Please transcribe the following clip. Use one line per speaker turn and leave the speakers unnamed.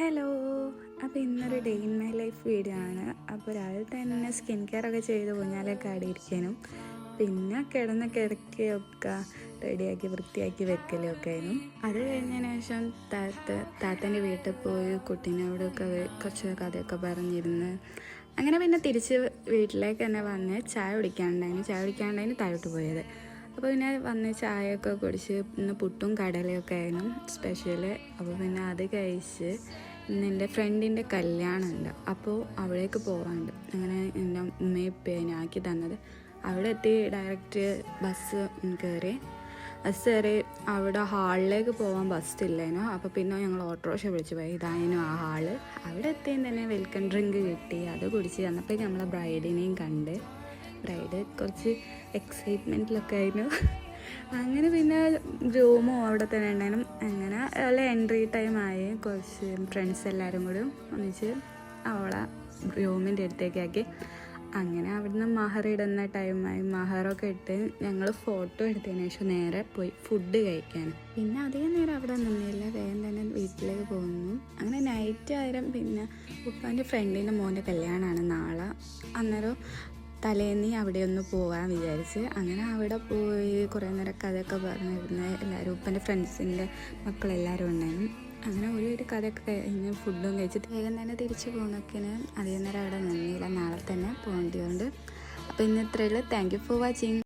Hello, അപ്പോൾ ഇന്നൊരു day in my life video ആണ്. അപ്പോൾ രാവിലെ തന്നെ സ്കിൻ കെയർ ഒക്കെ ചെയ്ത് ഊഞ്ഞാലൊക്കെ ആടിയിരിക്കാനും പിന്നെ കിടന്ന കിടക്കുകയൊക്കെ റെഡിയാക്കി വൃത്തിയാക്കി വെക്കലൊക്കെ ആയിരുന്നു. അത് കഴിഞ്ഞതിന് ശേഷം താത്തൻ്റെ വീട്ടിൽ പോയി കുട്ടീനോടൊക്കെ കുറച്ച് കഥയൊക്കെ പറഞ്ഞിരുന്ന് അങ്ങനെ പിന്നെ തിരിച്ച് വീട്ടിലേക്ക് തന്നെ വന്ന് ചായ കുടിക്കാണ്ടായിരുന്നു താഴോട്ട് പോയത്. അപ്പോൾ പിന്നെ വന്ന് ചായയൊക്കെ കുടിച്ച് ഇന്ന് പുട്ടും കടലയൊക്കെ ആയിരുന്നു സ്പെഷ്യൽ. അപ്പോൾ പിന്നെ അത് കഴിച്ച് ഇന്ന് എൻ്റെ ഫ്രണ്ടിൻ്റെ കല്യാണം ഉണ്ട്, അപ്പോൾ അവിടേക്ക് പോകാനുണ്ട്. അങ്ങനെ എൻ്റെ ഉമ്മയും ഉപ്പയും ആക്കി തന്നത്. അവിടെ എത്തി ഡയറക്റ്റ് ബസ് കയറി അവിടെ ഹാളിലേക്ക് പോകാൻ ബസ്സില്ലേനോ. അപ്പോൾ പിന്നെ ഞങ്ങൾ ഓട്ടോറിക്ഷ വിളിച്ച് പോയി. ഇതായിരുന്നു ആ ഹാള്. അവിടെ എത്തിയും തന്നെ വെൽക്കം ഡ്രിങ്ക് കിട്ടി, അത് കുടിച്ച് തന്നപ്പോൾ നമ്മളെ ബ്രൈഡിനെയും കണ്ട്. ബ്രൈഡ് കുറച്ച് എക്സൈറ്റ്മെൻറ്റിലൊക്കെ ആയിരുന്നു. അങ്ങനെ പിന്നെ റൂമും അവിടെ തന്നെ ഉണ്ടായിരുന്നു. അങ്ങനെ നല്ല എൻട്രി ടൈമായി. കുറച്ച് ഫ്രണ്ട്സ് എല്ലാവരും കൂടി ഒന്നിച്ച് അവളെ റൂമിൻ്റെ അടുത്തേക്കാക്കി. അങ്ങനെ അവിടുന്ന് മഹർ ഇടുന്ന ടൈമായി. മഹറൊക്കെ ഇട്ട് ഞങ്ങൾ ഫോട്ടോ എടുത്തതിന് ശേഷം നേരെ പോയി ഫുഡ് കഴിക്കാൻ. പിന്നെ അധികം നേരം അവിടെ നിന്നില്ല, വേഗം തന്നെ വീട്ടിലേക്ക് പോകുന്നു. അങ്ങനെ നൈറ്റ് ആയിരം. പിന്നെ ഉപ്പാൻ്റെ ഫ്രണ്ടിൻ്റെ മോൻ്റെ കല്യാണമാണ് നാളെ. അന്നേരം തലേന്ന് അവിടെ ഒന്ന് പോകാൻ വിചാരിച്ച് അങ്ങനെ അവിടെ പോയി കുറേ നേരം കഥയൊക്കെ പറഞ്ഞിരുന്ന് എല്ലാവരും ഉപ്പൻ്റെ ഫ്രണ്ട്സിൻ്റെ മക്കളെല്ലാവരും ഉണ്ടായിരുന്നു. അങ്ങനെ ഒരു കഥയൊക്കെ കഴിഞ്ഞ് ഫുഡും കഴിച്ചിട്ട് വേഗം തന്നെ തിരിച്ച് പോകുന്നൊക്കെ അധികം നേരം അവിടെ നിന്നില്ല, നാളെ തന്നെ പോകേണ്ടതുകൊണ്ട്. അപ്പോൾ ഇന്ന് ഇത്രയുള്ളൂ. Thank you for watching.